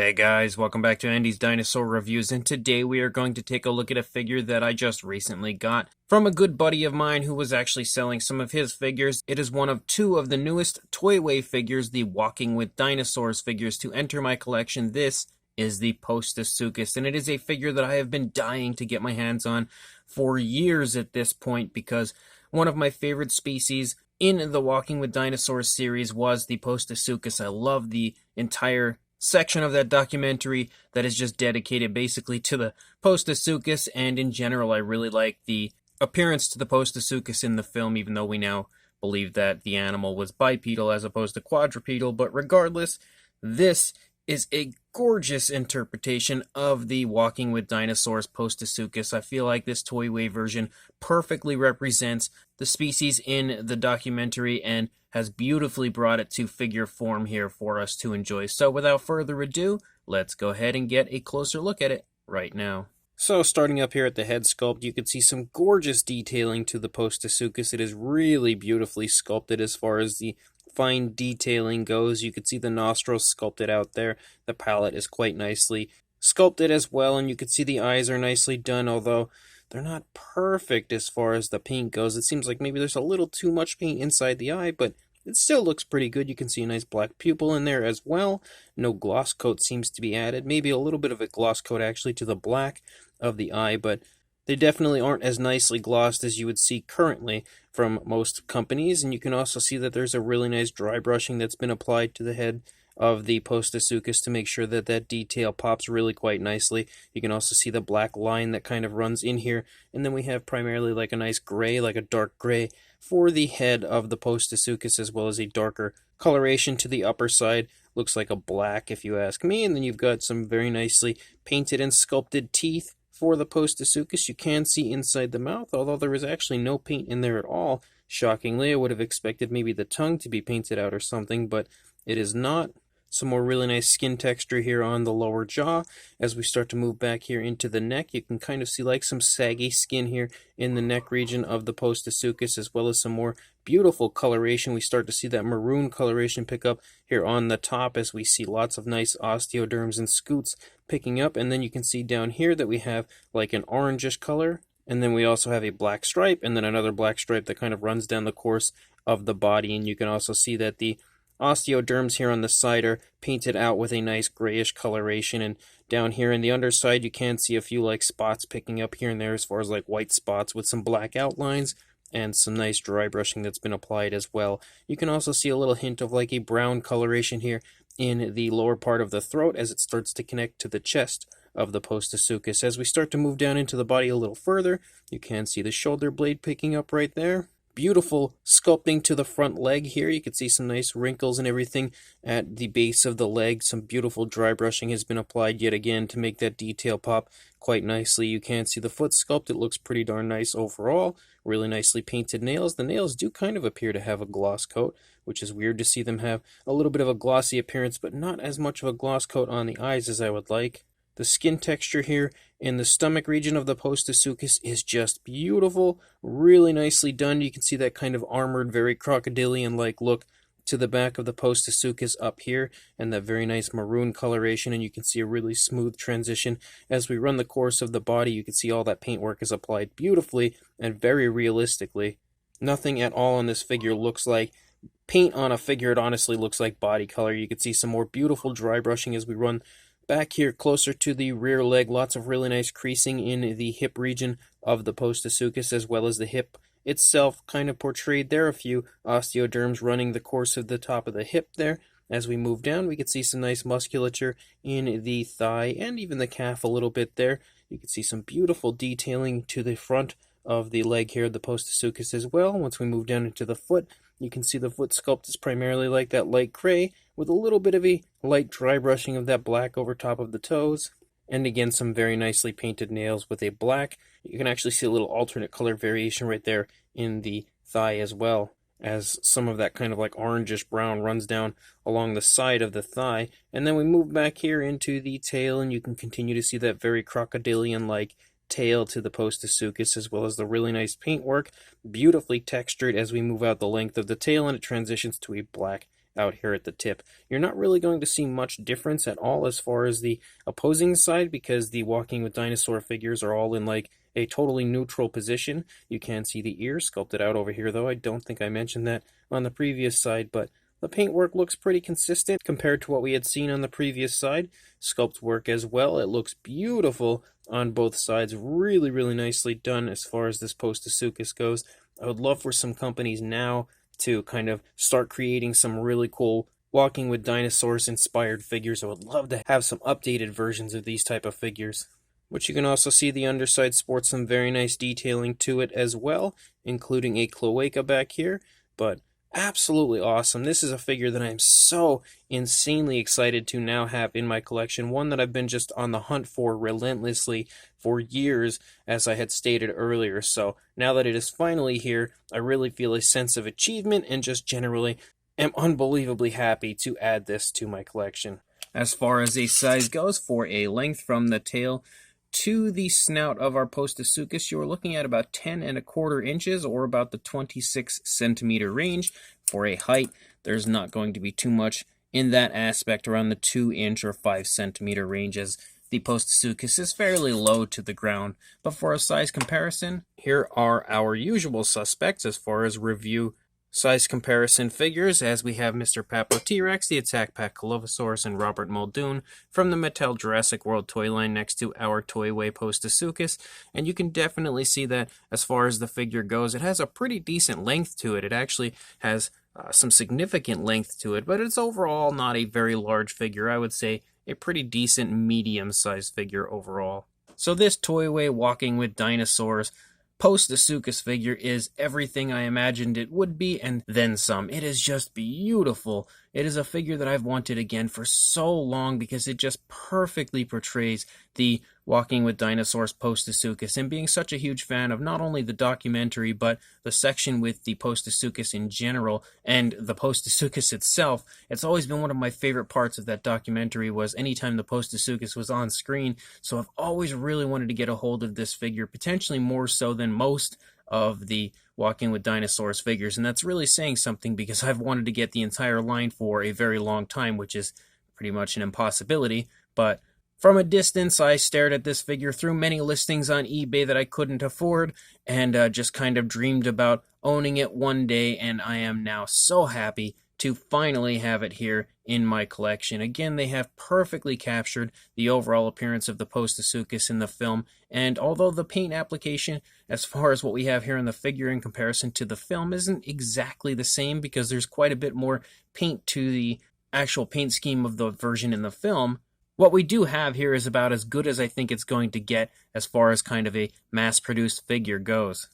Hey guys, welcome back to Andy's Dinosaur Reviews, and today we are going to take a look at a figure that I just recently got from a good buddy of mine who was actually selling some of his figures. It is one of two of the newest Toyway figures, the Walking with Dinosaurs figures, to enter my collection. This is the Postosuchus, and it is a figure that I have been dying to get my hands on for years at this point, because one of my favorite species in the Walking with Dinosaurs series was the Postosuchus. I love the entire section of that documentary that is just dedicated basically to the Postosuchus, and in general I really like the appearance to the Postosuchus in the film, even though we now believe that the animal was bipedal as opposed to quadrupedal. But regardless, this is a gorgeous interpretation of the Walking with Dinosaurs Postosuchus. I feel like this Toyway version perfectly represents the species in the documentary and has beautifully brought it to figure form here for us to enjoy. So without further ado, let's go ahead and get a closer look at it right now. So starting up here at the head sculpt, you can see some gorgeous detailing to the Postosuchus. It is really beautifully sculpted as far as the fine detailing goes. You can see the nostrils sculpted out there. The palate is quite nicely sculpted as well, and you can see the eyes are nicely done, although they're not perfect as far as the paint goes. It seems like maybe there's a little too much paint inside the eye, but it still looks pretty good. You can see a nice black pupil in there as well. No gloss coat seems to be added. Maybe a little bit of a gloss coat actually to the black of the eye, but they definitely aren't as nicely glossed as you would see currently from most companies. And you can also see that there's a really nice dry brushing that's been applied to the head of the Postosuchus to make sure that that detail pops really quite nicely. You can also see the black line that kind of runs in here, and then we have primarily like a nice gray, like a dark gray for the head of the Postosuchus, as well as a darker coloration to the upper side. Looks like a black if you ask me. And then you've got some very nicely painted and sculpted teeth for the Postosuchus. You can see inside the mouth, although there is actually no paint in there at all. Shockingly, I would have expected maybe the tongue to be painted out or something, but it is not. Some more really nice skin texture here on the lower jaw. As we start to move back here into the neck, you can kind of see like some saggy skin here in the neck region of the Postosuchus, as well as some more beautiful coloration. We start to see that maroon coloration pick up here on the top as we see lots of nice osteoderms and scutes picking up. And then you can see down here that we have like an orangish color. And then we also have a black stripe, and then another black stripe that kind of runs down the course of the body. And you can also see that the osteoderms here on the side are painted out with a nice grayish coloration, and down here in the underside you can see a few like spots picking up here and there as far as like white spots with some black outlines and some nice dry brushing that's been applied as well. You can also see a little hint of like a brown coloration here in the lower part of the throat as it starts to connect to the chest of the Postosuchus. As we start to move down into the body a little further, you can see the shoulder blade picking up right there. Beautiful sculpting to the front leg here. You can see some nice wrinkles and everything at the base of the leg. Some beautiful dry brushing has been applied yet again to make that detail pop quite nicely. You can see the foot sculpt. It looks pretty darn nice overall. Really nicely painted nails. The nails do kind of appear to have a gloss coat, which is weird to see them have a little bit of a glossy appearance, but not as much of a gloss coat on the eyes as I would like. The skin texture here in the stomach region of the Postosuchus is just beautiful, really nicely done. You can see that kind of armored, very crocodilian-like look to the back of the Postosuchus up here, and that very nice maroon coloration, and you can see a really smooth transition. As we run the course of the body, you can see all that paintwork is applied beautifully and very realistically. Nothing at all on this figure looks like paint on a figure. It honestly looks like body color. You can see some more beautiful dry brushing as we run back here closer to the rear leg. Lots of really nice creasing in the hip region of the Postosuchus, as well as the hip itself kind of portrayed there. A few osteoderms running the course of the top of the hip there. As we move down, we can see some nice musculature in the thigh and even the calf a little bit there. You can see some beautiful detailing to the front of the leg here, the Postosuchus as well. Once we move down into the foot, you can see the foot sculpt is primarily like that light gray with a little bit of a light dry brushing of that black over top of the toes. And again, some very nicely painted nails with a black. You can actually see a little alternate color variation right there in the thigh as well, as some of that kind of like orangish brown runs down along the side of the thigh. And then we move back here into the tail, and you can continue to see that very crocodilian-like tail to the Postosuchus, as well as the really nice paintwork, beautifully textured as we move out the length of the tail, and it transitions to a black out here at the tip. You're not really going to see much difference at all as far as the opposing side, because the Walking with Dinosaur figures are all in like a totally neutral position. You can see the ears sculpted out over here, though. I don't think I mentioned that on the previous side, but the paintwork looks pretty consistent compared to what we had seen on the previous side. Sculpt work as well. It looks beautiful on both sides. Really, really nicely done as far as this Postosuchus goes. I would love for some companies now to kind of start creating some really cool Walking with Dinosaurs inspired figures. I would love to have some updated versions of these type of figures. Which you can also see the underside sports some very nice detailing to it as well, including a cloaca back here. But absolutely awesome. This is a figure that I'm so insanely excited to now have in my collection. One that I've been just on the hunt for relentlessly for years, as I had stated earlier. So now that it is finally here, I really feel a sense of achievement and just generally am unbelievably happy to add this to my collection. As far as a size goes, for a length from the tail to the snout of our Postosuchus, you are looking at about 10¼ inches, or about the 26 centimeter range. For a height, there's not going to be too much in that aspect, around the 2-inch or 5 centimeter range, as the Postosuchus is fairly low to the ground. But for a size comparison, here are our usual suspects as far as review size comparison figures, as we have Mr. Papo T-Rex, the Attack Pack Colovosaurus, and Robert Muldoon from the Mattel Jurassic World toy line next to our Toyway Postosuchus. And you can definitely see that as far as the figure goes, it has a pretty decent length to it. It actually has some significant length to it, but it's overall not a very large figure. I would say a pretty decent medium-sized figure overall. So this Toyway Walking with Dinosaurs Postosuchus figure is everything I imagined it would be, and then some. It is just beautiful. It is a figure that I've wanted again for so long, because it just perfectly portrays the Walking with Dinosaurs Postosuchus, and being such a huge fan of not only the documentary, but the section with the Postosuchus in general, and the Postosuchus itself. It's always been one of my favorite parts of that documentary, was anytime the Postosuchus was on screen. So I've always really wanted to get a hold of this figure, potentially more so than most of the Walking with Dinosaurs figures, and that's really saying something, because I've wanted to get the entire line for a very long time, which is pretty much an impossibility. But from a distance, I stared at this figure through many listings on eBay that I couldn't afford, and just kind of dreamed about owning it one day, and I am now so happy to finally have it here in my collection. Again, they have perfectly captured the overall appearance of the Postosuchus in the film, and although the paint application, as far as what we have here in the figure in comparison to the film, isn't exactly the same, because there's quite a bit more paint to the actual paint scheme of the version in the film, what we do have here is about as good as I think it's going to get as far as kind of a mass-produced figure goes.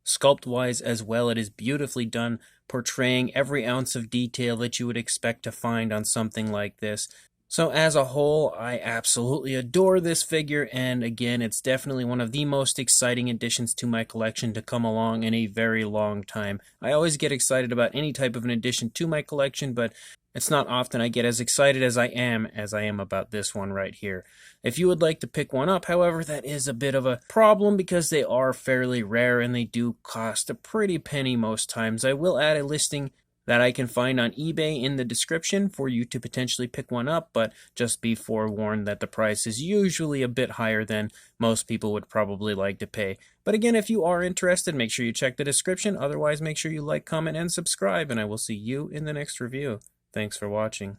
Sculpt-wise as well, it is beautifully done, portraying every ounce of detail that you would expect to find on something like this. So as a whole, I absolutely adore this figure, and again, it's definitely one of the most exciting additions to my collection to come along in a very long time. I always get excited about any type of an addition to my collection, but it's not often I get as excited as I am about this one right here. If you would like to pick one up, however, that is a bit of a problem, because they are fairly rare and they do cost a pretty penny most times. I will add a listing that I can find on eBay in the description for you to potentially pick one up, but just be forewarned that the price is usually a bit higher than most people would probably like to pay. But again, if you are interested, make sure you check the description. Otherwise, make sure you like, comment, and subscribe, and I will see you in the next review. Thanks for watching.